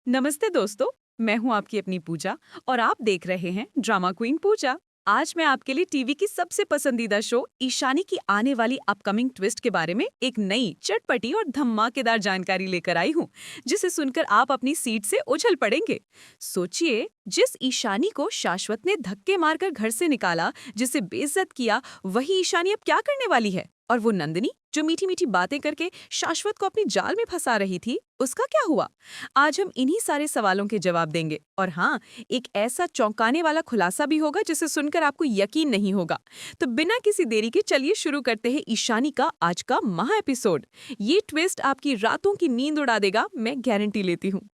नमस्ते दोस्तों। मैं हूं आपकी अपनी पूजा और आप देख रहे हैं ड्रामा क्वीन पूजा। आज मैं आपके लिए टीवी की सबसे पसंदीदा शो ईशानी की आने वाली अपकमिंग ट्विस्ट के बारे में एक नई चटपटी और धमाकेदार जानकारी लेकर आई हूं, जिसे सुनकर आप अपनी सीट से उछल पड़ेंगे। सोचिए, जिस ईशानी को शाश्वत ने धक्के मारकर घर से निकाला, जिसे बेइज्जत किया, वही ईशानी अब क्या करने वाली है? और वो नंदिनी जो मीठी मीठी बातें करके शाश्वत को अपनी जाल में फंसा रही थी, उसका क्या हुआ? आज हम इन्हीं सारे सवालों के जवाब देंगे और हाँ, एक ऐसा चौंकाने वाला खुलासा भी होगा जिसे सुनकर आपको यकीन नहीं होगा। तो बिना किसी देरी के चलिए शुरू करते हैं ईशानी का आज का महा एपिसोड। ये ट्विस्ट आपकी रातों की नींद उड़ा देगा, मैं गारंटी लेती हूँ।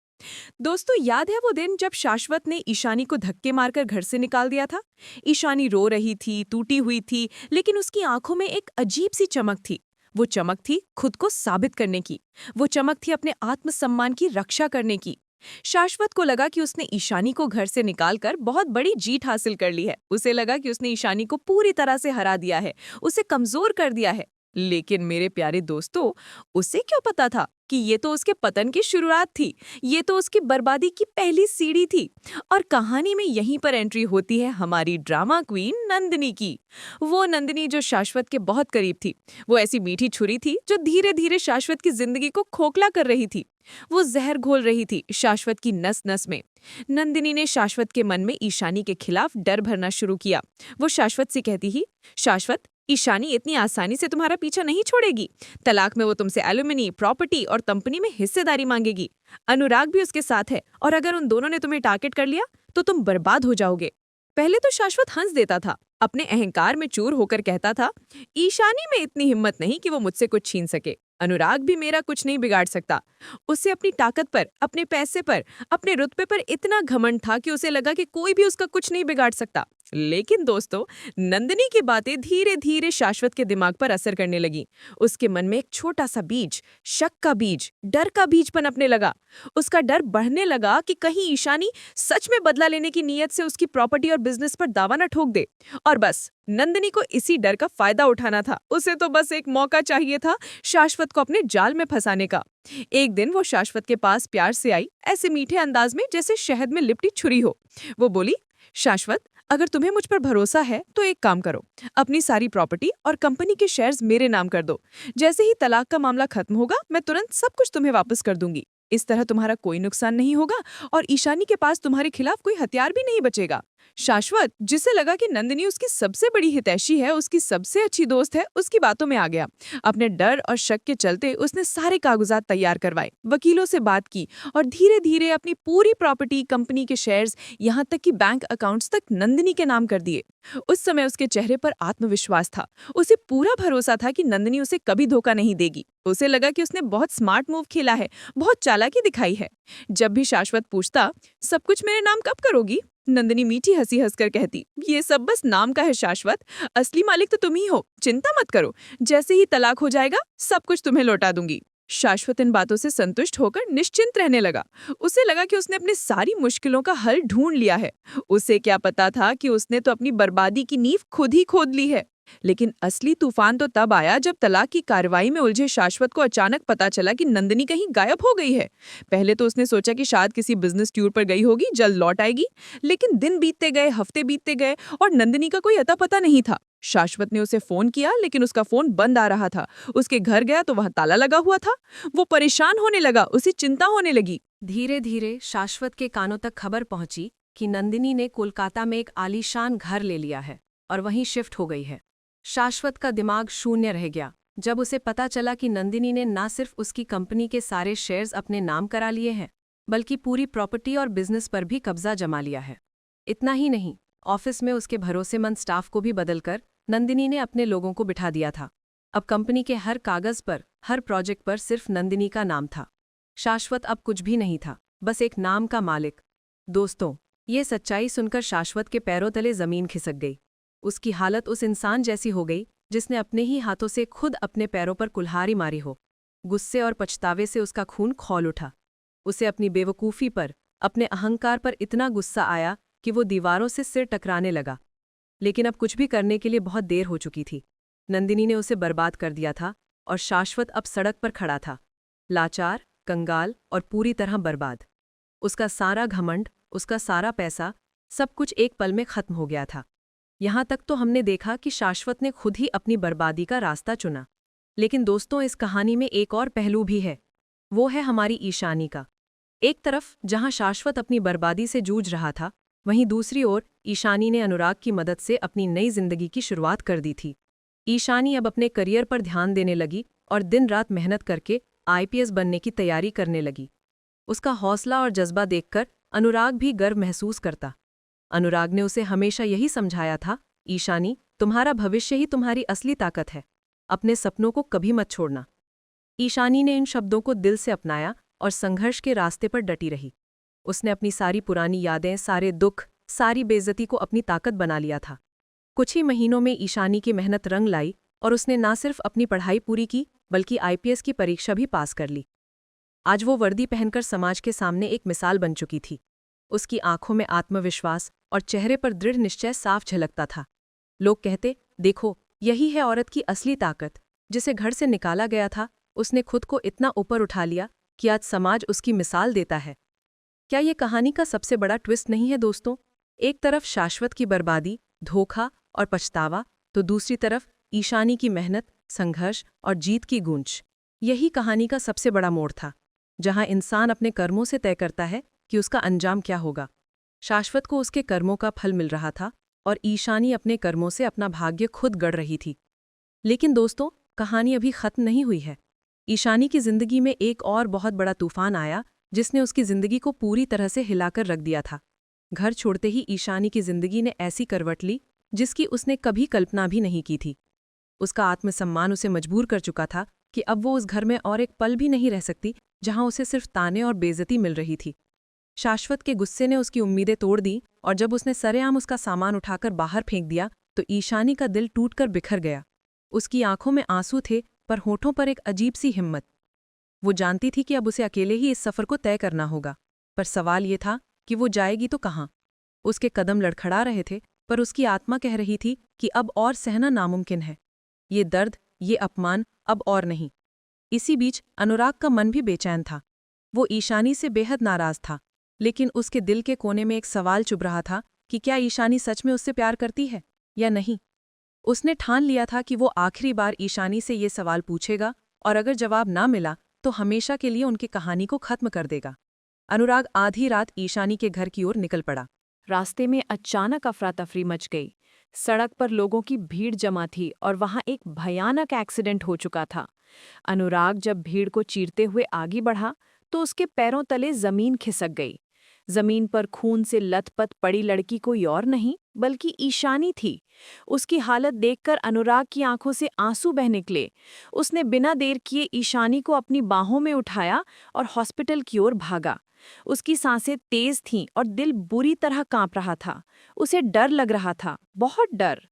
दोस्तों, याद है वो दिन जब शाश्वत ने ईशानी को धक्के मारकर घर से निकाल दिया था? ईशानी रो रही थी, टूटी हुई थी, लेकिन उसकी आंखों में एक अजीब सी चमक थी। वो चमक थी खुद को साबित करने की। वो चमक थी अपने आत्मसम्मान की रक्षा करने की। शाश्वत को लगा कि उसने ईशानी को घर से निकालकर बहुत बड़ी जीत हासिल कर ली है। उसे लगा कि उसने ईशानी को पूरी तरह से हरा दिया है, उसे कमजोर कर दिया है। लेकिन मेरे प्यारे दोस्तों, उसे क्या पता था कि ये तो उसके पतन की शुरुआत थी। ये तो उसकी बर्बादी की पहली सीढ़ी थी। और कहानी में यहीं पर एंट्री होती है हमारी ड्रामा क्वीन नंदिनी की। वो नंदिनी जो शाश्वत के बहुत करीब थी। वो ऐसी मीठी छुरी थी जो धीरे धीरे शाश्वत की जिंदगी को खोखला कर रही थी। वो जहर घोल रही थी शाश्वत की नस नस में। नंदिनी ने शाश्वत के मन में ईशानी के खिलाफ डर भरना शुरू किया। वो शाश्वत से कहती ही, शाश्वत, ईशानी इतनी आसानी से तुम्हारा पीछा नहीं छोड़ेगी। तलाक में वो तुमसे एल्यूमिनी, प्रॉपर्टी और कंपनी में हिस्सेदारी मांगेगी। अनुराग भी उसके साथ है और अगर उन दोनों ने तुम्हें टारगेट कर लिया तो तुम बर्बाद हो जाओगे। पहले तो शाश्वत हंस देता था, अपने अहंकार में चूर होकर कहता था, ईशानी में इतनी हिम्मत नहीं कि वो मुझसे कुछ छीन सके। अनुराग भी मेरा कुछ नहीं बिगाड़ सकता। उसे अपनी ताकत पर, अपने पैसे पर, अपने रुतबे पर इतना घमंड था कि उसे लगा कि कोई भी उसका कुछ नहीं बिगाड़ सकता। लेकिन दोस्तों, नंदिनी की बातें धीरे धीरे शाश्वत के दिमाग पर असर करने लगी। उसके मन में एक छोटा सा बीज, शक का बीज, डर का बीज पनपने लगा। उसका डर बढ़ने लगा कि कहीं ईशानी सच में बदला लेने की नीयत से उसकी प्रॉपर्टी और बिजनेस पर दावा न ठोक दे। और बस नंदिनी को इसी डर का फायदा उठाना था। उसे तो बस एक मौका चाहिए था शाश्वत को अपने जाल में फंसाने का। एक दिन वो शाश्वत के पास प्यार से आई, ऐसे मीठे अंदाज में जैसे शहद में लिपटी छुरी हो। वो बोली, शाश्वत, अगर तुम्हें मुझ पर भरोसा है तो एक काम करो, अपनी सारी प्रॉपर्टी और कंपनी के शेयर्स मेरे नाम कर दो। जैसे ही तलाक का मामला खत्म होगा, मैं तुरंत सब कुछ तुम्हें वापस कर दूंगी। इस तरह तुम्हारा कोई नुकसान नहीं होगा और ईशानी के पास तुम्हारे खिलाफ कोई हथियार भी नहीं बचेगा। शाश्वत, जिसे लगा कि नंदिनी उसकी सबसे बड़ी हितैषी है, उसकी सबसे अच्छी दोस्त है, उसकी बातों में आ गया। अपने डर और शक के चलते उसने सारे कागजात तैयार करवाए, वकीलों से बात की और धीरे धीरे अपनी पूरी प्रॉपर्टी, कंपनी के शेयर्स, यहाँ तक कि बैंक अकाउंट्स तक नंदिनी के नाम कर दिए। उस समय उसके चेहरे पर आत्मविश्वास था। उसे पूरा भरोसा था कि नंदिनी उसे कभी धोखा नहीं देगी। उसे लगा कि उसने बहुत स्मार्ट मूव खेला है, बहुत चालाकी दिखाई है। जब भी शाश्वत पूछता, सब कुछ मेरे नाम कब करोगी, नंदिनी मीठी हंसी हंसकर कहती, ये सब बस नाम का है शाश्वत, असली मालिक तो तुम ही हो, चिंता मत करो। जैसे ही तलाक हो जाएगा, सब कुछ तुम्हें लौटा दूंगी। शाश्वत इन बातों से संतुष्ट होकर निश्चिंत रहने लगा। उसे लगा कि उसने अपनी सारी मुश्किलों का हल ढूंढ लिया है। उसे क्या पता था कि उसने तो अपनी बर्बादी की नींव खुद ही खोद ली है। लेकिन असली तूफान तो तब आया जब तलाक की कार्रवाई में उलझे शाश्वत को अचानक पता चला कि नंदिनी कहीं गायब हो गई है। पहले तो उसने सोचा कि शायद किसी बिजनेस टूर पर गई होगी, जल्द लौट आएगी। लेकिन दिन बीतते गए, हफ्ते बीतते गए और नंदिनी का कोई अता पता नहीं था। शाश्वत ने उसे फोन किया, लेकिन उसका फोन बंद आ रहा था। उसके घर गया तो वहां ताला लगा हुआ था। वो परेशान होने लगा, उसे चिंता होने लगी। धीरे धीरे शाश्वत के कानों तक खबर पहुंची कि नंदिनी ने कोलकाता में एक आलीशान घर ले लिया है और वहीं शिफ्ट हो गई है। शाश्वत का दिमाग शून्य रह गया जब उसे पता चला कि नंदिनी ने न सिर्फ उसकी कंपनी के सारे शेयर्स अपने नाम करा लिए हैं, बल्कि पूरी प्रॉपर्टी और बिजनेस पर भी कब्जा जमा लिया है। इतना ही नहीं, ऑफिस में उसके भरोसेमंद स्टाफ को भी बदलकर नंदिनी ने अपने लोगों को बिठा दिया था। अब कंपनी के हर कागज पर, हर प्रोजेक्ट पर सिर्फ नंदिनी का नाम था। शाश्वत अब कुछ भी नहीं था, बस एक नाम का मालिक। दोस्तों, ये सच्चाई सुनकर शाश्वत के पैरों तले जमीन खिसक गई। उसकी हालत उस इंसान जैसी हो गई जिसने अपने ही हाथों से खुद अपने पैरों पर कुल्हाड़ी मारी हो। गुस्से और पछतावे से उसका खून खौल उठा। उसे अपनी बेवकूफ़ी पर, अपने अहंकार पर इतना गुस्सा आया कि वो दीवारों से सिर टकराने लगा। लेकिन अब कुछ भी करने के लिए बहुत देर हो चुकी थी। नंदिनी ने उसे बर्बाद कर दिया था और शाश्वत अब सड़क पर खड़ा था, लाचार, कंगाल और पूरी तरह बर्बाद। उसका सारा घमंड, उसका सारा पैसा, सब कुछ एक पल में खत्म हो गया था। यहाँ तक तो हमने देखा कि शाश्वत ने खुद ही अपनी बर्बादी का रास्ता चुना। लेकिन दोस्तों, इस कहानी में एक और पहलू भी है। वो है हमारी ईशानी का। एक तरफ जहाँ शाश्वत अपनी बर्बादी से जूझ रहा था, वहीं दूसरी ओर ईशानी ने अनुराग की मदद से अपनी नई जिंदगी की शुरुआत कर दी थी। ईशानी अब अपने करियर पर ध्यान देने लगी और दिन रात मेहनत करके आईपीएस बनने की तैयारी करने लगी। उसका हौसला और जज्बा देखकर अनुराग भी गर्व महसूस करता। अनुराग ने उसे हमेशा यही समझाया था, ईशानी, तुम्हारा भविष्य ही तुम्हारी असली ताकत है। अपने सपनों को कभी मत छोड़ना। ईशानी ने इन शब्दों को दिल से अपनाया और संघर्ष के रास्ते पर डटी रही। उसने अपनी सारी पुरानी यादें, सारे दुख, सारी बेइज्जती को अपनी ताकत बना लिया था। कुछ ही महीनों में ईशानी की मेहनत रंग लाई और उसने न सिर्फ अपनी पढ़ाई पूरी की, बल्कि आईपीएस की परीक्षा भी पास कर ली। आज वो वर्दी पहनकर समाज के सामने एक मिसाल बन चुकी थी। उसकी आंखों में आत्मविश्वास और चेहरे पर दृढ़ निश्चय साफ झलकता था। लोग कहते, देखो, यही है औरत की असली ताकत। जिसे घर से निकाला गया था, उसने खुद को इतना ऊपर उठा लिया कि आज समाज उसकी मिसाल देता है। क्या ये कहानी का सबसे बड़ा ट्विस्ट नहीं है दोस्तों? एक तरफ शाश्वत की बर्बादी, धोखा और पछतावा, तो दूसरी तरफ ईशानी की मेहनत, संघर्ष और जीत की गूंज। यही कहानी का सबसे बड़ा मोड़ था, जहां इंसान अपने कर्मों से तय करता है कि उसका अंजाम क्या होगा। शाश्वत को उसके कर्मों का फल मिल रहा था और ईशानी अपने कर्मों से अपना भाग्य खुद गढ़ रही थी। लेकिन दोस्तों, कहानी अभी खत्म नहीं हुई है। ईशानी की जिंदगी में एक और बहुत बड़ा तूफान आया, जिसने उसकी जिंदगी को पूरी तरह से हिलाकर रख दिया था। घर छोड़ते ही ईशानी की जिंदगी ने ऐसी करवट ली जिसकी उसने कभी कल्पना भी नहीं की थी। उसका आत्मसम्मान उसे मजबूर कर चुका था कि अब वो उस घर में और एक पल भी नहीं रह सकती जहां उसे सिर्फ ताने और बेइज्जती मिल रही थी। शाश्वत के गुस्से ने उसकी उम्मीदें तोड़ दी और जब उसने सरेआम उसका सामान उठाकर बाहर फेंक दिया तो ईशानी का दिल टूटकर बिखर गया। उसकी आंखों में आंसू थे, पर होठों पर एक अजीब सी हिम्मत। वो जानती थी कि अब उसे अकेले ही इस सफर को तय करना होगा, पर सवाल ये था कि वो जाएगी तो कहाँ। उसके कदम लड़खड़ा रहे थे, पर उसकी आत्मा कह रही थी कि अब और सहना नामुमकिन है। ये दर्द, ये अपमान, अब और नहीं। इसी बीच अनुराग का मन भी बेचैन था। वो ईशानी से बेहद नाराज था, लेकिन उसके दिल के कोने में एक सवाल चुभ रहा था कि क्या ईशानी सच में उससे प्यार करती है या नहीं। उसने ठान लिया था कि वो आखिरी बार ईशानी से ये सवाल पूछेगा और अगर जवाब ना मिला तो हमेशा के लिए उनकी कहानी को खत्म कर देगा। अनुराग आधी रात ईशानी के घर की ओर निकल पड़ा। रास्ते में अचानक अफरा तफरी मच गई। सड़क पर लोगों की भीड़ जमा थी और वहां एक भयानक एक्सीडेंट हो चुका था। अनुराग जब भीड़ को चीरते हुए आगे बढ़ा तो उसके पैरों तले जमीन खिसक गई। जमीन पर खून से लथपथ पड़ी लड़की कोई और नहीं बल्कि ईशानी थी। उसकी हालत देखकर अनुराग की आंखों से आंसू बह निकले। उसने बिना देर किए ईशानी को अपनी बाहों में उठाया और हॉस्पिटल की ओर भागा। उसकी सांसें तेज थीं और दिल बुरी तरह कांप रहा था। उसे डर लग रहा था, बहुत डर।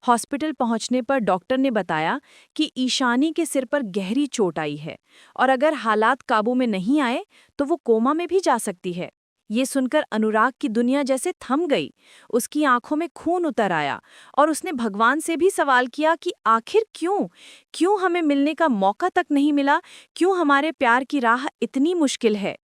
हॉस्पिटल पहुंचने पर डॉक्टर ने बताया कि ईशानी के सिर पर गहरी चोट आई है और अगर हालात काबू में नहीं आए तो वो कोमा में भी जा सकती है। ये सुनकर अनुराग की दुनिया जैसे थम गई। उसकी आंखों में खून उतर आया और उसने भगवान से भी सवाल किया कि आखिर क्यों हमें मिलने का मौका तक नहीं मिला, क्यों हमारे प्यार की राह इतनी मुश्किल है।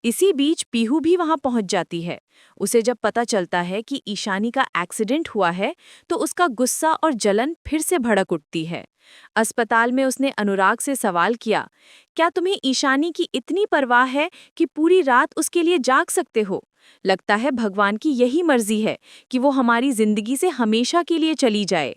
इसी बीच पीहू भी वहां पहुंच जाती है। उसे जब पता चलता है कि ईशानी का एक्सीडेंट हुआ है तो उसका गुस्सा और जलन फिर से भड़क उठती है। अस्पताल में उसने अनुराग से सवाल किया, क्या तुम्हें ईशानी की इतनी परवाह है कि पूरी रात उसके लिए जाग सकते हो? लगता है भगवान की यही मर्जी है कि वो हमारी जिंदगी से हमेशा के लिए चली जाए।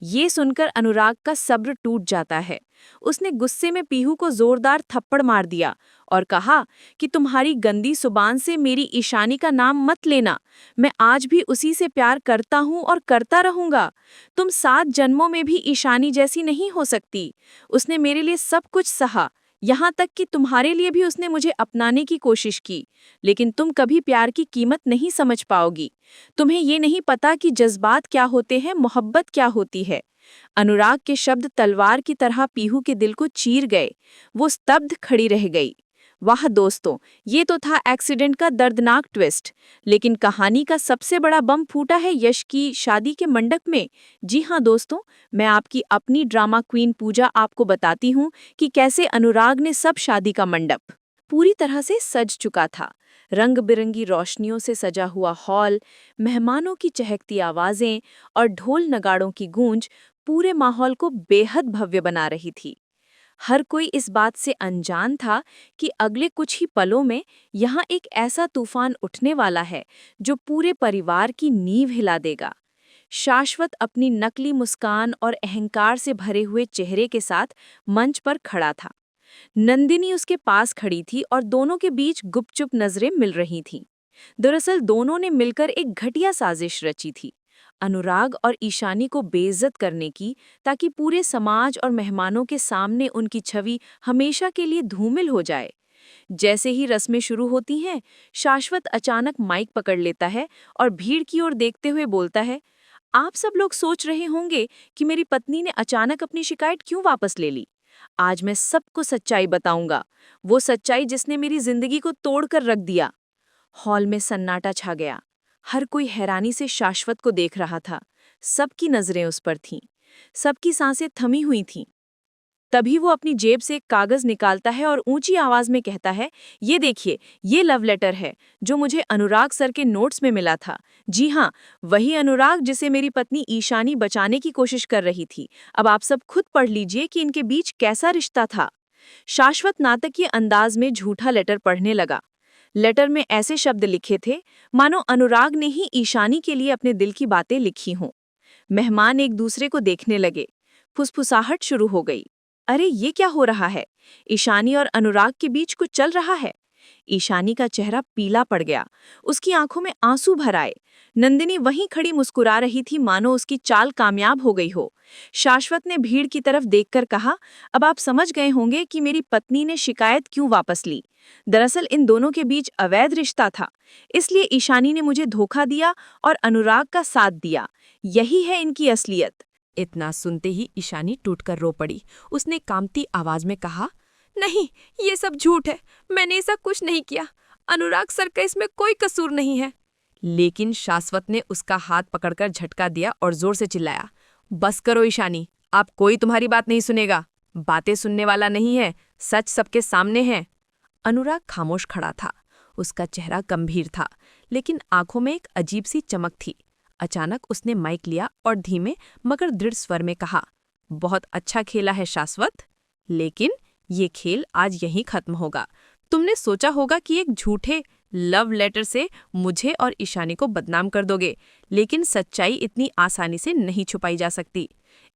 ये सुनकर अनुराग का सब्र टूट जाता है। उसने गुस्से में पीहू को जोरदार थप्पड़ मार दिया और कहा कि तुम्हारी गंदी जुबान से मेरी ईशानी का नाम मत लेना। मैं आज भी उसी से प्यार करता हूँ और करता रहूंगा। तुम 7 जन्मों में भी ईशानी जैसी नहीं हो सकती। उसने मेरे लिए सब कुछ सहा, यहाँ तक कि तुम्हारे लिए भी उसने मुझे अपनाने की कोशिश की, लेकिन तुम कभी प्यार की कीमत नहीं समझ पाओगी। तुम्हें ये नहीं पता कि जज्बात क्या होते हैं, मोहब्बत क्या होती है। अनुराग के शब्द तलवार की तरह पीहू के दिल को चीर गए। वो स्तब्ध खड़ी रह गई। वाह दोस्तों, ये तो था एक्सीडेंट का दर्दनाक ट्विस्ट, लेकिन कहानी का सबसे बड़ा बम फूटा है यश की शादी के मंडप में। जी हाँ दोस्तों, मैं आपकी अपनी ड्रामा क्वीन पूजा आपको बताती हूँ कि कैसे अनुराग ने सब शादी का मंडप पूरी तरह से सज चुका था। रंग बिरंगी रोशनियों से सजा हुआ हॉल, मेहमानों की चहकती आवाजें और ढोल नगाड़ों की गूंज पूरे माहौल को बेहद भव्य बना रही थी। हर कोई इस बात से अनजान था कि अगले कुछ ही पलों में यहाँ एक ऐसा तूफान उठने वाला है जो पूरे परिवार की नींव हिला देगा। शाश्वत अपनी नकली मुस्कान और अहंकार से भरे हुए चेहरे के साथ मंच पर खड़ा था। नंदिनी उसके पास खड़ी थी और दोनों के बीच गुपचुप नजरें मिल रही थीं। दरअसल दोनों ने मिलकर एक घटिया साजिश रची थी, अनुराग और ईशानी को बेइज्जत करने की, ताकि पूरे समाज और मेहमानों के सामने उनकी छवि हमेशा के लिए धूमिल हो जाए। जैसे ही रस्में शुरू होती हैं, शाश्वत अचानक माइक पकड़ लेता है और भीड़ की ओर देखते हुए बोलता है, आप सब लोग सोच रहे होंगे कि मेरी पत्नी ने अचानक अपनी शिकायत क्यों वापस ले ली। आज मैं सबको सच्चाई बताऊंगा, वो सच्चाई जिसने मेरी जिंदगी को तोड़कर रख दिया। हॉल में सन्नाटा छा गया। हर कोई हैरानी से शाश्वत को देख रहा था। सबकी नजरें उस पर थीं। सबकी सांसें थमी हुई थीं। तभी वो अपनी जेब से एक कागज निकालता है और ऊंची आवाज में कहता है, ये देखिए, ये लव लेटर है जो मुझे अनुराग सर के नोट्स में मिला था। जी हाँ, वही अनुराग जिसे मेरी पत्नी ईशानी बचाने की कोशिश कर रही थी। अब आप सब खुद पढ़ लीजिए कि इनके बीच कैसा रिश्ता था। शाश्वत नाटकीय अंदाज में झूठा लेटर पढ़ने लगा। लेटर में ऐसे शब्द लिखे थे मानो अनुराग ने ही ईशानी के लिए अपने दिल की बातें लिखी हों। मेहमान एक दूसरे को देखने लगे। फुसफुसाहट शुरू हो गई। अरे ये क्या हो रहा है? ईशानी और अनुराग के बीच कुछ चल रहा है। ईशानी का चेहरा पीला पड़ गया। उसकी आंखों में आंसू भर आए। नंदिनी वहीं खड़ी मुस्कुरा रही थी मानो उसकी चाल कामयाब हो गई हो। शाश्वत ने भीड़ की तरफ देखकर कहा, अब आप समझ गए होंगे कि मेरी पत्नी ने शिकायत क्यों वापस ली। दरअसल इन दोनों के बीच अवैध रिश्ता था, इसलिए ईशानी ने मुझे धोखा दिया और अनुराग का साथ दिया। यही है इनकी असलियत। इतना सुनते ही ईशानी टूटकर रो पड़ी। उसने कांपती आवाज में कहा, नहीं, ये सब झूठ है। मैंने ऐसा कुछ नहीं किया। अनुराग सर का इसमें कोई कसूर नहीं है। लेकिन शाश्वत ने उसका हाथ पकड़कर झटका दिया और जोर से चिल्लाया, बस करो ईशानी, अब कोई तुम्हारी बात नहीं सुनेगा। बातें सुनने वाला नहीं है, सच सबके सामने है। अनुराग खामोश खड़ा था। उसका चेहरा गंभीर था, लेकिन आंखों में एक अजीब सी चमक थी। अचानक उसने माइक लिया और धीमे मगर दृढ़ स्वर में कहा, बहुत अच्छा खेला है शाश्वत, लेकिन ये खेल आज यहीं खत्म होगा। तुमने सोचा होगा कि एक झूठे लव लेटर से मुझे और ईशानी को बदनाम कर दोगे, लेकिन सच्चाई इतनी आसानी से नहीं छुपाई जा सकती।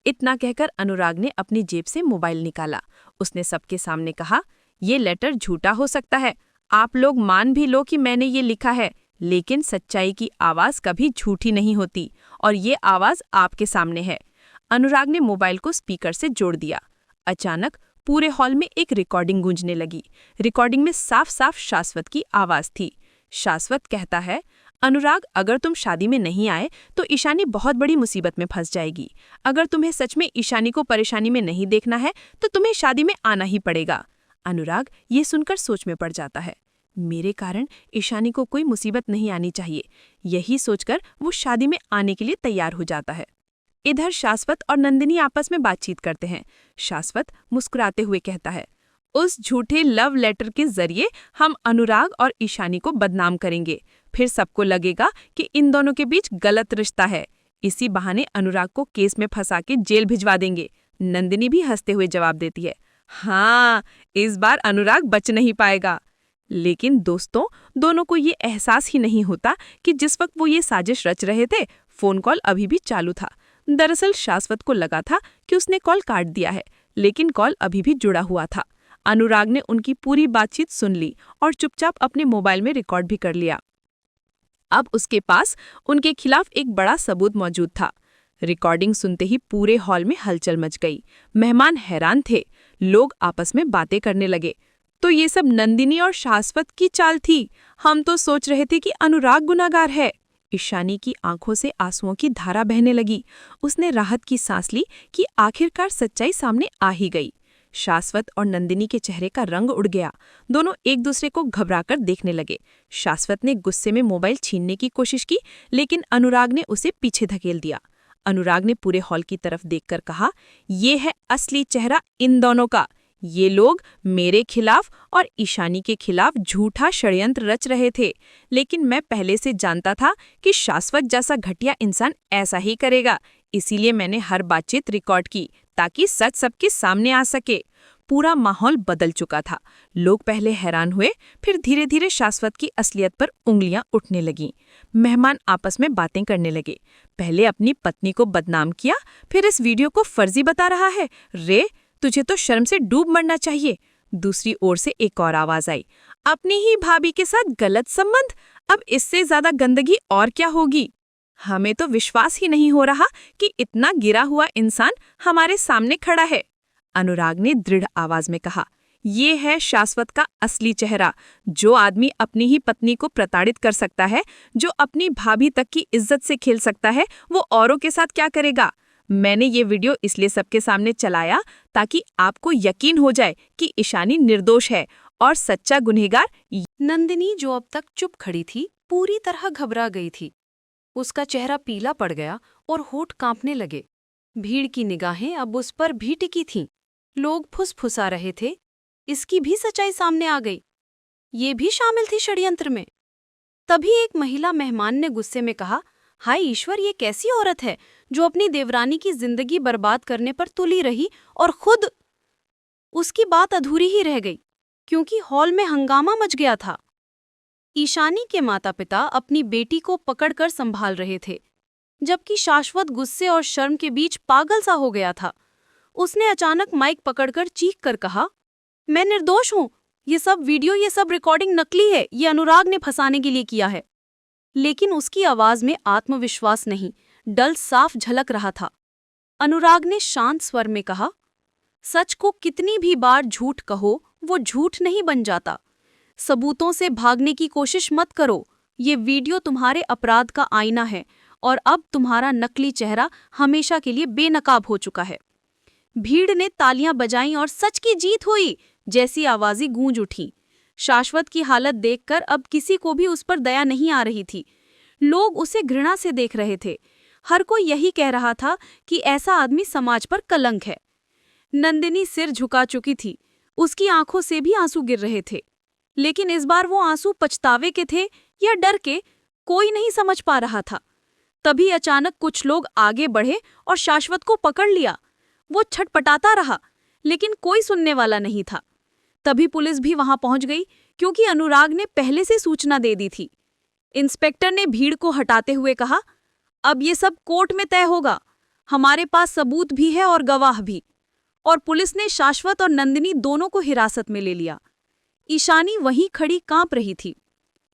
इतना कहकर अनुराग ने अपनी जेब से मोबाइल निकाला। उसने सबके सामने कहा, ये लेटर झूठा हो सकता है, आप लोग मान भी लो कि मैंने ये लिखा है, लेकिन सच्चाई की आवाज कभी झूठी नहीं होती, और ये आवाज आपके सामने है। अनुराग ने मोबाइल को स्पीकर से जोड़ दिया। अचानक पूरे हॉल में एक रिकॉर्डिंग गूंजने लगी। रिकॉर्डिंग में साफ साफ शाश्वत की आवाज थी। शाश्वत कहता है, अनुराग, अगर तुम शादी में नहीं आए तो ईशानी बहुत बड़ी मुसीबत में फंस जाएगी। अगर तुम्हें सच में ईशानी को परेशानी में नहीं देखना है तो तुम्हें शादी में आना ही पड़ेगा। अनुराग ये सुनकर सोच में पड़ जाता है। मेरे कारण ईशानी को कोई मुसीबत नहीं आनी चाहिए। यही सोचकर वो शादी में आने के लिए तैयार हो जाता है। इधर शाश्वत और नंदिनी आपस में बातचीत करते हैं। शाश्वत मुस्कुराते हुए कहता है, उस झूठे लव लेटर के जरिए हम अनुराग और ईशानी को बदनाम करेंगे। फिर सबको लगेगा कि इन दोनों के बीच गलत रिश्ता है। इसी बहाने अनुराग को केस में फंसा के जेल भिजवा देंगे। नंदिनी भी हंसते हुए जवाब देती है, हाँ, इस बार अनुराग बच नहीं पाएगा। लेकिन दोस्तों, दोनों को ये एहसास ही नहीं होता कि जिस वक्त वो ये साजिश रच रहे थे, फोन कॉल अभी भी चालू था। दरअसल शाश्वत को लगा था कि उसने कॉल काट दिया है, लेकिन कॉल अभी भी जुड़ा हुआ था। अनुराग ने उनकी पूरी बातचीत सुन ली और चुपचाप अपने मोबाइल में रिकॉर्ड भी कर लिया। अब उसके पास उनके खिलाफ एक बड़ा सबूत मौजूद था। रिकॉर्डिंग सुनते ही पूरे हॉल में हलचल मच गई। मेहमान हैरान थे। लोग आपस में बातें करने लगे। तो ये सब नंदिनी और शाश्वत की चाल थी। हम तो सोच रहे थे कि अनुराग गुनाहगार है। ईशानी की आंखों से आंसुओं की धारा बहने लगी। उसने राहत की सांस ली कि आखिरकार सच्चाई सामने आ ही गई। शाश्वत और नंदिनी के चेहरे का रंग उड़ गया। दोनों एक दूसरे को घबराकर देखने लगे। शाश्वत ने गुस्से में मोबाइल छीनने की कोशिश की, लेकिन अनुराग ने उसे पीछे धकेल दिया। अनुराग ने पूरे हॉल की तरफ देखकर कहा, ये है असली चेहरा इन दोनों का। ये लोग मेरे खिलाफ और ईशानी के खिलाफ झूठा षड्यंत्र रच रहे थे, लेकिन मैं पहले से जानता था कि शाश्वत जैसा घटिया इंसान ऐसा ही करेगा। इसीलिए मैंने हर बातचीत रिकॉर्ड की ताकि सच सबके सामने आ सके। पूरा माहौल बदल चुका था। लोग पहले हैरान हुए, फिर धीरे धीरे शाश्वत की असलियत पर उंगलियां उठने लगीं। मेहमान आपस में बातें करने लगे। पहले अपनी पत्नी को बदनाम किया, फिर इस वीडियो को फर्जी बता रहा है। रे, तुझे तो शर्म से डूब मरना चाहिए। दूसरी ओर से एक और आवाज आई, अपनी ही भाभी के साथ गलत संबंध? अब इससे ज्यादा गंदगी और क्या होगी? हमें तो विश्वास ही नहीं हो रहा कि इतना गिरा हुआ इंसान हमारे सामने खड़ा है। अनुराग ने दृढ़ आवाज में कहा, ये है शाश्वत का असली चेहरा। जो आदमी अपनी ही पत्नी को प्रताड़ित कर सकता है, जो अपनी भाभी तक की इज्जत से खेल सकता है, वो औरों के साथ क्या करेगा? मैंने ये वीडियो इसलिए सबके सामने चलाया ताकि आपको यकीन हो जाए कि ईशानी निर्दोष है और सच्चा गुनहगार। नंदिनी, जो अब तक चुप खड़ी थी, पूरी तरह घबरा गई थी। उसका चेहरा पीला पड़ गया और होठ कांपने लगे। भीड़ की निगाहें अब उस पर भी टिकी थीं। लोग फुसफुसा रहे थे। इसकी भी सच्चाई सामने आ गई। ये भी शामिल थी षड्यंत्र में। तभी एक महिला मेहमान ने गुस्से में कहा, हाय ईश्वर, ये कैसी औरत है जो अपनी देवरानी की जिंदगी बर्बाद करने पर तुली रही और खुद। उसकी बात अधूरी ही रह गई क्योंकि हॉल में हंगामा मच गया था। ईशानी के माता पिता अपनी बेटी को पकड़कर संभाल रहे थे, जबकि शाश्वत गुस्से और शर्म के बीच पागल सा हो गया था। उसने अचानक माइक पकड़कर चीख कर कहा, मैं निर्दोष हूं। ये सब वीडियो, ये सब रिकॉर्डिंग नकली है। ये अनुराग ने फंसाने के लिए किया है। लेकिन उसकी आवाज में आत्मविश्वास नहीं, डर साफ झलक रहा था। अनुराग ने शांत स्वर में कहा, सच को कितनी भी बार झूठ कहो, वो झूठ नहीं बन जाता। सबूतों से भागने की कोशिश मत करो। ये वीडियो तुम्हारे अपराध का आईना है और अब तुम्हारा नकली चेहरा हमेशा के लिए बेनकाब हो चुका है। भीड़ ने तालियां बजाईं और सच की जीत हुई जैसी आवाजें गूंज उठीं। शाश्वत की हालत देखकर अब किसी को भी उस पर दया नहीं आ रही थी। लोग उसे घृणा से देख रहे थे। हर कोई यही कह रहा था कि ऐसा आदमी समाज पर कलंक है। नंदिनी सिर झुका चुकी थी। उसकी आंखों से भी आंसू गिर रहे थे, लेकिन इस बार वो आंसू पछतावे के थे या डर के, कोई नहीं समझ पा रहा था। तभी अचानक कुछ लोग आगे बढ़े और शाश्वत को पकड़ लिया। वो छटपटाता रहा, लेकिन कोई सुनने वाला नहीं था। तभी पुलिस भी वहां पहुंच गई, क्योंकि अनुराग ने पहले से सूचना दे दी थी। इंस्पेक्टर ने भीड़ को हटाते हुए कहा, अब ये सब कोर्ट में तय होगा। हमारे पास सबूत भी है और गवाह भी। और पुलिस ने शाश्वत और नंदिनी दोनों को हिरासत में ले लिया। ईशानी वहीं खड़ी कांप रही थी,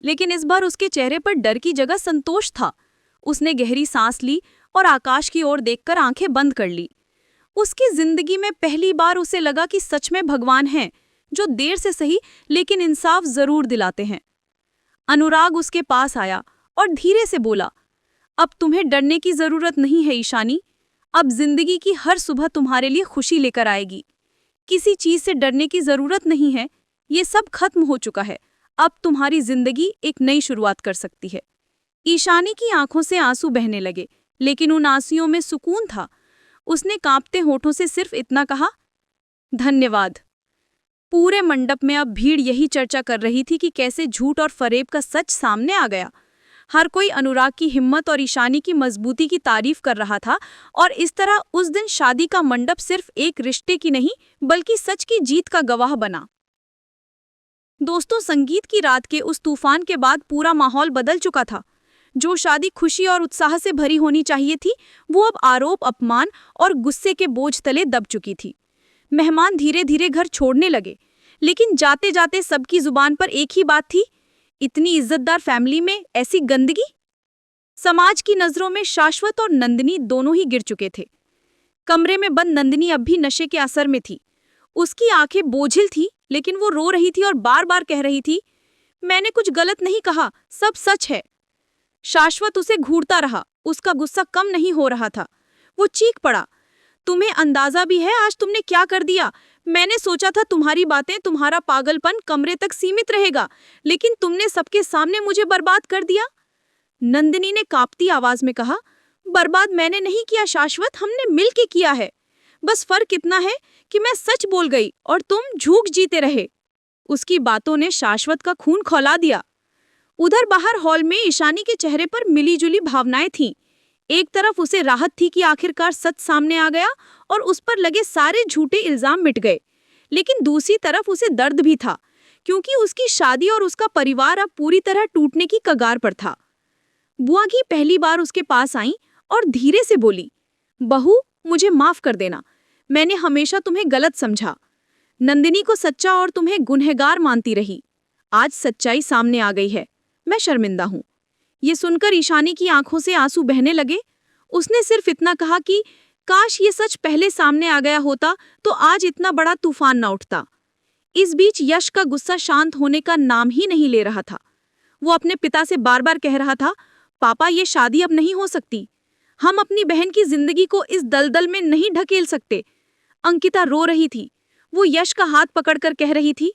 लेकिन इस बार उसके चेहरे पर डर की जगह संतोष था। उसने गहरी सांस ली और आकाश की ओर देखकर आंखें बंद कर ली। उसकी जिंदगी में पहली बार उसे लगा कि सच में भगवान हैं, जो देर से सही लेकिन इंसाफ जरूर दिलाते हैं। अनुराग उसके पास आया और धीरे से बोला, अब तुम्हें डरने की जरूरत नहीं है ईशानी। अब जिंदगी की हर सुबह तुम्हारे लिए खुशी लेकर आएगी। किसी चीज से डरने की जरूरत नहीं है। ये सब खत्म हो चुका है। अब तुम्हारी जिंदगी एक नई शुरुआत कर सकती है। ईशानी की आंखों से आंसू बहने लगे, लेकिन उन आंसुओं में सुकून था। उसने कांपते होठों से सिर्फ इतना कहा, धन्यवाद। पूरे मंडप में अब भीड़ यही चर्चा कर रही थी कि कैसे झूठ और फरेब का सच सामने आ गया। हर कोई अनुराग की हिम्मत और ईशानी की मजबूती की तारीफ कर रहा था, और इस तरह उस दिन शादी का मंडप सिर्फ एक रिश्ते की नहीं बल्कि सच की जीत का गवाह बना। दोस्तों, संगीत की रात के उस तूफान के बाद पूरा माहौल बदल चुका था। जो शादी खुशी और उत्साह से भरी होनी चाहिए थी, वो अब आरोप, अपमान और गुस्से के बोझ तले दब चुकी थी। मेहमान धीरे धीरे घर छोड़ने लगे, लेकिन जाते जाते सबकी जुबान पर एक ही बात थी, इतनी इज्जतदार फैमिली में ऐसी गंदगी। समाज की नजरों में शाश्वत और नंदिनी दोनों ही गिर चुके थे। कमरे में बंद नंदिनी अब भी नशे के असर में थी। उसकी आंखें बोझिल थी, लेकिन वो रो रही थी और बार बार कह रही थी, मैंने कुछ गलत नहीं कहा, सब सच है। शाश्वत उसे घूरता रहा। उसका गुस्सा कम नहीं हो रहा था। वो चीख पड़ा, तुम्हें अंदाजा भी है आज तुमने क्या कर दिया? मैंने सोचा था तुम्हारी बातें, तुम्हारा पागलपन कमरे तक सीमित रहेगा, लेकिन तुमने सबके सामने मुझे बर्बाद कर दिया। नंदिनी ने कांपती आवाज में कहा, बर्बाद मैंने नहीं किया शाश्वत, हमने मिलके किया है। बस फर्क इतना है कि मैं सच बोल गई और तुम झूठ जीते रहे। उसकी बातों ने शाश्वत का खून खौला दिया। उधर बाहर हॉल में ईशानी के चेहरे पर मिलीजुली भावनाएं थीं। एक तरफ उसे राहत थी कि आखिरकार सच सामने आ गया और उस पर लगे सारे झूठे इल्जाम मिट गए, लेकिन दूसरी तरफ उसे दर्द भी था, क्योंकि उसकी शादी और उसका परिवार अब पूरी तरह टूटने की कगार पर था। बुआ की पहली बार उसके पास आई और धीरे से बोली, बहू, मुझे माफ कर देना, मैंने हमेशा तुम्हें गलत समझा। नंदिनी को सच्चा और तुम्हें गुनहगार मानती रही। आज सच्चाई सामने आ गई है, मैं शर्मिंदा हूँ। ये सुनकर ईशानी की आंखों से आंसू बहने लगे। उसने सिर्फ इतना कहा कि काश ये सच पहले सामने आ गया होता तो आज इतना बड़ा तूफान न उठता। इस बीच यश का गुस्सा शांत होने का नाम ही नहीं ले रहा था। वो अपने पिता से बार बार कह रहा था, पापा, ये शादी अब नहीं हो सकती। हम अपनी बहन की जिंदगी को इस दलदल में नहीं ढकेल सकते। अंकिता रो रही थी। वो यश का हाथ पकड़कर कह रही थी,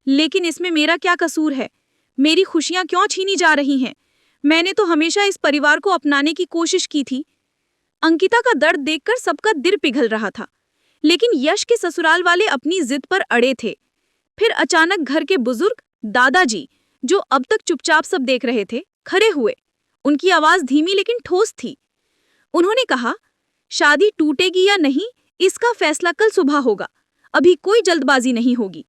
लेकिन इसमें मेरा क्या कसूर है? मेरी खुशियां क्यों छीनी जा रही हैं? मैंने तो हमेशा इस परिवार को अपनाने की कोशिश की थी। अंकिता का दर्द देखकर सबका दिल पिघल रहा था, लेकिन यश के ससुराल वाले अपनी जिद पर अड़े थे। फिर अचानक घर के बुजुर्ग दादाजी, जो अब तक चुपचाप सब देख रहे थे, खड़े हुए। उनकी आवाज धीमी लेकिन ठोस थी। उन्होंने कहा, शादी टूटेगी या नहीं, इसका फैसला कल सुबह होगा। अभी कोई जल्दबाजी नहीं होगी।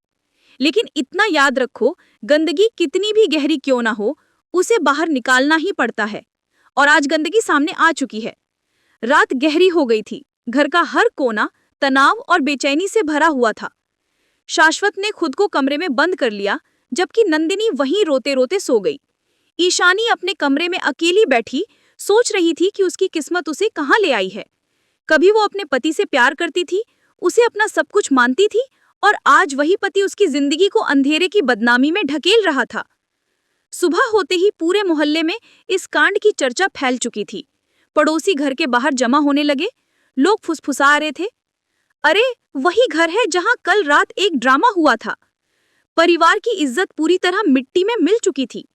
लेकिन इतना याद रखो, गंदगी कितनी भी गहरी क्यों ना हो, उसे बाहर निकालना ही पड़ता है। और आज गंदगी सामने आ चुकी है। रात गहरी हो गई थी। घर का हर कोना तनाव और बेचैनी से भरा हुआ था। शाश्वत ने खुद को कमरे में बंद कर लिया, जबकि नंदिनी वहीं रोते रोते सो गई। ईशानी अपने कमरे में अकेली बैठी सोच रही थी कि उसकी किस्मत उसे कहाँ ले आई है। कभी वो अपने पति से प्यार करती थी, उसे अपना सब कुछ मानती थी, और आज वही पति उसकी जिंदगी को अंधेरे की बदनामी में ढकेल रहा था। सुबह होते ही पूरे मोहल्ले में इस कांड की चर्चा फैल चुकी थी। पड़ोसी घर के बाहर जमा होने लगे। लोग फुसफुसा रहे थे, अरे वही घर है जहां कल रात एक ड्रामा हुआ था। परिवार की इज्जत पूरी तरह मिट्टी में मिल चुकी थी।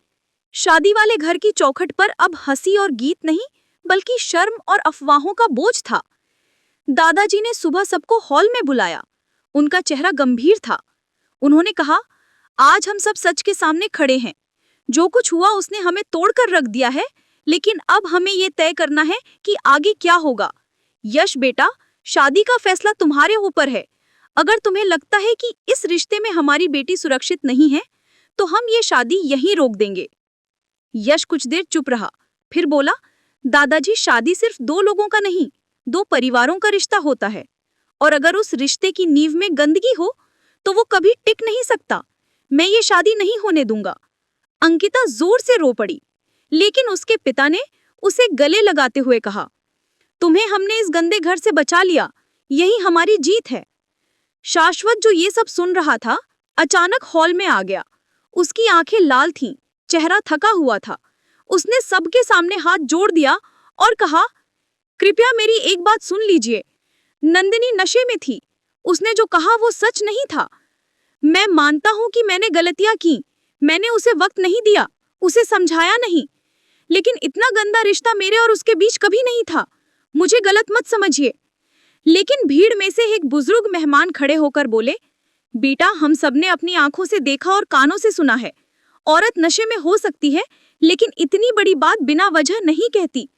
शादी वाले घर की चौखट पर अब हंसी और गीत नहीं, बल्कि शर्म और अफवाहों का बोझ था। दादाजी ने सुबह सबको हॉल में बुलाया। उनका चेहरा गंभीर था। उन्होंने कहा, आज हम सब सच के सामने खड़े हैं। जो कुछ हुआ उसने हमें तोड़कर रख दिया है, लेकिन अब हमें ये तय करना है कि आगे क्या होगा। यश बेटा, शादी का फैसला तुम्हारे ऊपर है। अगर तुम्हें लगता है कि इस रिश्ते में हमारी बेटी सुरक्षित नहीं है, तो हम ये शादी यहीं रोक देंगे। यश कुछ देर चुप रहा, फिर बोला, दादाजी, शादी सिर्फ दो लोगों का नहीं, दो परिवारों का रिश्ता होता है। और अगर उस रिश्ते की नींव में गंदगी हो, तो वो कभी टिक नहीं सकता। मैं ये शादी नहीं होने दूंगा। अंकिता जोर से रो पड़ी, लेकिन उसके पिता ने उसे गले लगाते हुए कहा, तुम्हें हमने इस गंदे घर से बचा लिया, यही हमारी जीत है। शाश्वत, जो ये सब सुन रहा था, अचानक हॉल में आ गया। उसकी आंखें लाल थीं, चेहरा थका हुआ था। उसने सबके सामने हाथ जोड़ दिया और कहा, कृपया मेरी एक बात सुन लीजिए। नंदिनी नशे में थी। उसने जो कहा वो सच नहीं था। मैं मानता हूं कि मैंने गलतियां की। मैंने उसे वक्त नहीं दिया, उसे समझाया नहीं। लेकिन इतना गंदा रिश्ता मेरे और उसके बीच कभी नहीं था। मुझे गलत मत समझिए। लेकिन भीड़ में से एक बुजुर्ग मेहमान खड़े होकर बोले, बेटा, हम सबने अपनी आंखों से देखा और कानों से सुना है। औरत नशे में हो सकती है, लेकिन इतनी बड़ी बात बिना वजह नहीं कहती।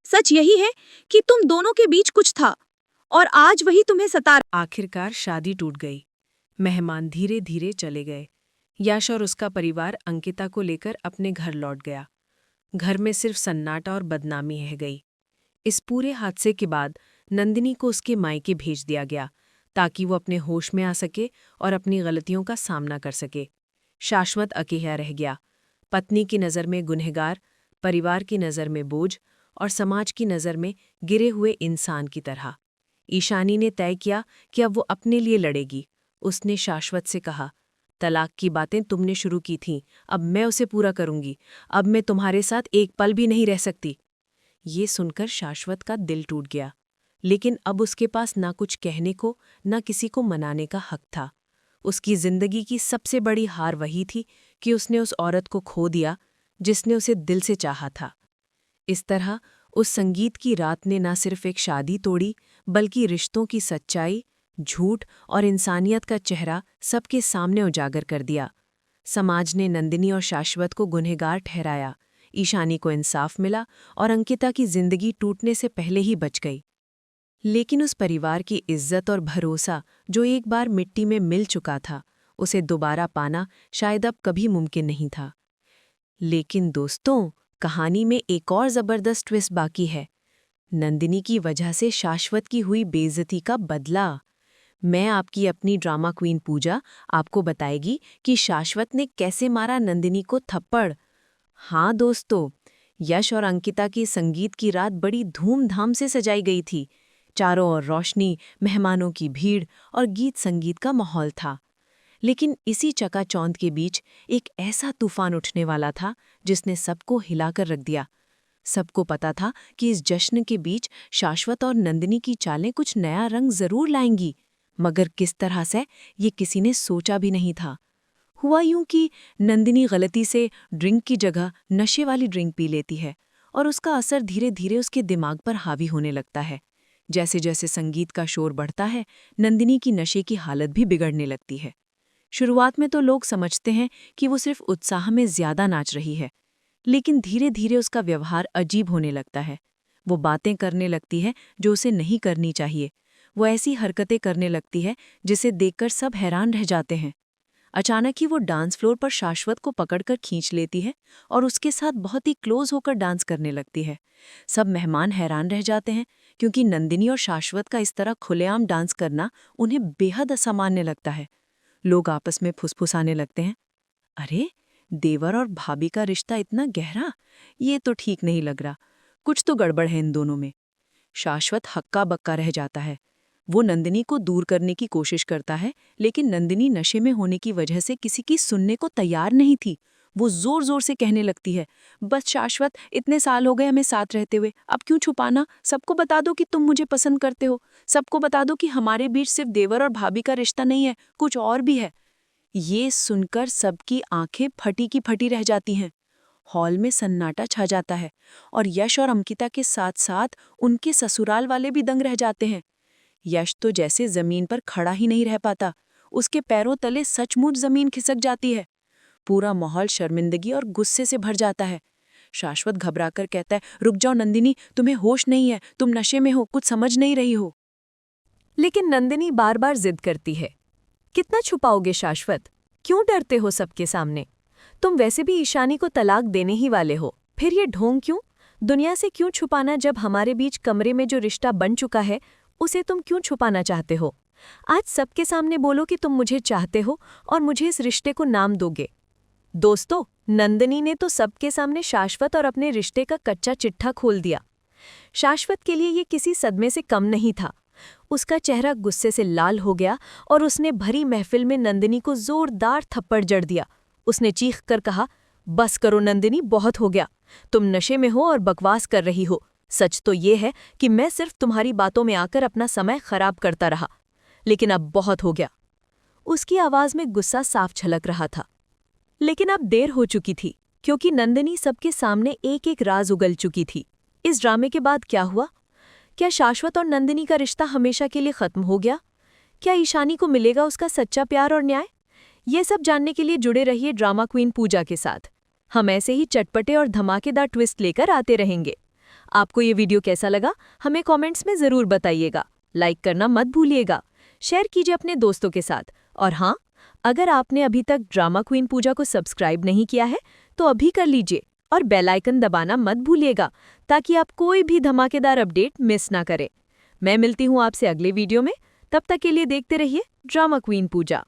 सच यही है कि तुम दोनों के बीच कुछ था, और आज वही तुम्हें सता। आखिरकार शादी टूट गई। मेहमान धीरे धीरे चले गए। यश और उसका परिवार अंकिता को लेकर अपने घर लौट गया। घर में सिर्फ सन्नाटा और बदनामी रह गई। इस पूरे हादसे के बाद नंदिनी को उसके मायके भेज दिया गया, ताकि वो अपने होश में आ सके और अपनी गलतियों का सामना कर सके। शाश्वत अकेला रह गया, पत्नी की नज़र में गुनहगार, परिवार की नज़र में बोझ और समाज की नज़र में गिरे हुए इंसान की तरह। ईशानी ने तय किया कि अब वो अपने लिए लड़ेगी। उसने शाश्वत से कहा, तलाक की बातें तुमने शुरू की थीं, अब मैं उसे पूरा करूंगी। अब मैं तुम्हारे साथ एक पल भी नहीं रह सकती। ये सुनकर शाश्वत का दिल टूट गया, लेकिन अब उसके पास ना कुछ कहने को, ना किसी को मनाने का हक था। उसकी जिंदगी की सबसे बड़ी हार वही थी कि उसने उस औरत को खो दिया जिसने उसे दिल से चाहा था। इस तरह उस संगीत की रात ने ना सिर्फ एक शादी तोड़ी, बल्कि रिश्तों की सच्चाई, झूठ और इंसानियत का चेहरा सबके सामने उजागर कर दिया। समाज ने नंदिनी और शाश्वत को गुनहगार ठहराया, ईशानी को इंसाफ मिला और अंकिता की जिंदगी टूटने से पहले ही बच गई। लेकिन उस परिवार की इज्जत और भरोसा जो एक बार मिट्टी में मिल चुका था, उसे दोबारा पाना शायद अब कभी मुमकिन नहीं था। लेकिन दोस्तों, कहानी में एक और जबरदस्त ट्विस्ट बाकी है। नंदिनी की वजह से शाश्वत की हुई बेइज्जती का बदला। मैं आपकी अपनी ड्रामा क्वीन पूजा आपको बताएगी कि शाश्वत ने कैसे मारा नंदिनी को थप्पड़। हाँ दोस्तों, यश और अंकिता की संगीत की रात बड़ी धूमधाम से सजाई गई थी। चारों ओर रोशनी, मेहमानों की भीड़ और गीत संगीत का माहौल था। लेकिन इसी चकाचौंध के बीच एक ऐसा तूफान उठने वाला था जिसने सबको हिलाकर रख दिया। सबको पता था कि इस जश्न के बीच शाश्वत और नंदिनी की चालें कुछ नया रंग जरूर लाएंगी, मगर किस तरह से ये किसी ने सोचा भी नहीं था। हुआ यूं कि नंदिनी गलती से ड्रिंक की जगह नशे वाली ड्रिंक पी लेती है और उसका असर धीरे धीरे उसके दिमाग पर हावी होने लगता है। जैसे जैसे संगीत का शोर बढ़ता है, नंदिनी की नशे की हालत भी बिगड़ने लगती है। शुरुआत में तो लोग समझते हैं कि वो सिर्फ उत्साह में ज्यादा नाच रही है, लेकिन धीरे धीरे उसका व्यवहार अजीब होने लगता है। वो बातें करने लगती है जो उसे नहीं करनी चाहिए। वो ऐसी हरकतें करने लगती है जिसे देखकर सब हैरान रह जाते हैं। अचानक ही वो डांस फ्लोर पर शाश्वत को पकड़कर खींच लेती है और उसके साथ बहुत ही क्लोज होकर डांस करने लगती है। सब मेहमान हैरान रह जाते हैं क्योंकि नंदिनी और शाश्वत का इस तरह खुलेआम डांस करना उन्हें बेहद असामान्य लगता है। लोग आपस में फुसफुसाने लगते हैं, अरे देवर और भाभी का रिश्ता इतना गहरा, ये तो ठीक नहीं लग रहा, कुछ तो गड़बड़ है इन दोनों में। शाश्वत हक्का बक्का रह जाता है। वो नंदिनी को दूर करने की कोशिश करता है, लेकिन नंदिनी नशे में होने की वजह से किसी की सुनने को तैयार नहीं थी। वो जोर जोर से कहने लगती है, बस शाश्वत, इतने साल हो गए हमें साथ रहते हुए, अब क्यों छुपाना? सबको बता दो कि तुम मुझे पसंद करते हो। सबको बता दो कि हमारे बीच सिर्फ देवर और भाभी का रिश्ता नहीं है, कुछ और भी है। ये सुनकर सबकी आंखें फटी की फटी रह जाती हैं। हॉल में सन्नाटा छा जाता है और यश और अंकिता के साथ साथ उनके ससुराल वाले भी दंग रह जाते हैं। यश तो जैसे जमीन पर खड़ा ही नहीं रह पाता, उसके पैरों तले सचमुच जमीन खिसक जाती है। पूरा माहौल शर्मिंदगी और गुस्से से भर जाता है। शाश्वत घबराकर कहता है, रुक जाओ नंदिनी, तुम्हें होश नहीं है, तुम नशे में हो, कुछ समझ नहीं रही हो। लेकिन नंदिनी बार बार जिद करती है। कितना छुपाओगे शाश्वत? क्यों डरते हो सबके सामने? तुम वैसे भी ईशानी को तलाक देने ही वाले हो, फिर ये ढोंग क्यों? दुनिया से क्यों छुपाना जब हमारे बीच कमरे में जो रिश्ता बन चुका है उसे तुम क्यों छुपाना चाहते हो? आज सबके सामने बोलो कि तुम मुझे चाहते हो और मुझे इस रिश्ते को नाम दोगे। दोस्तों, नंदिनी ने तो सबके सामने शाश्वत और अपने रिश्ते का कच्चा चिट्ठा खोल दिया। शाश्वत के लिए ये किसी सदमे से कम नहीं था। उसका चेहरा गुस्से से लाल हो गया और उसने भरी महफिल में नंदिनी को जोरदार थप्पड़ जड़ दिया। उसने चीख कर कहा, बस करो नंदिनी, बहुत हो गया। तुम नशे में हो और बकवास कर रही हो। सच तो ये है कि मैं सिर्फ तुम्हारी बातों में आकर अपना समय खराब करता रहा, लेकिन अब बहुत हो गया। उसकी आवाज में गुस्सा साफ झलक रहा था। लेकिन अब देर हो चुकी थी, क्योंकि नंदिनी सबके सामने एक एक राज उगल चुकी थी। इस ड्रामे के बाद क्या हुआ? क्या शाश्वत और नंदिनी का रिश्ता हमेशा के लिए खत्म हो गया? क्या ईशानी को मिलेगा उसका सच्चा प्यार और न्याय? ये सब जानने के लिए जुड़े रहिए ड्रामा क्वीन पूजा के साथ। हम ऐसे ही चटपटे और धमाकेदार ट्विस्ट लेकर आते रहेंगे। आपको ये वीडियो कैसा लगा हमें कमेंट्स में ज़रूर बताइएगा। लाइक करना मत भूलिएगा, शेयर कीजिए अपने दोस्तों के साथ। और हाँ, अगर आपने अभी तक ड्रामा क्वीन पूजा को सब्सक्राइब नहीं किया है तो अभी कर लीजिए और बेल आइकन दबाना मत भूलिएगा, ताकि आप कोई भी धमाकेदार अपडेट मिस ना करें। मैं मिलती हूँ आपसे अगले वीडियो में, तब तक के लिए देखते रहिए ड्रामा क्वीन पूजा।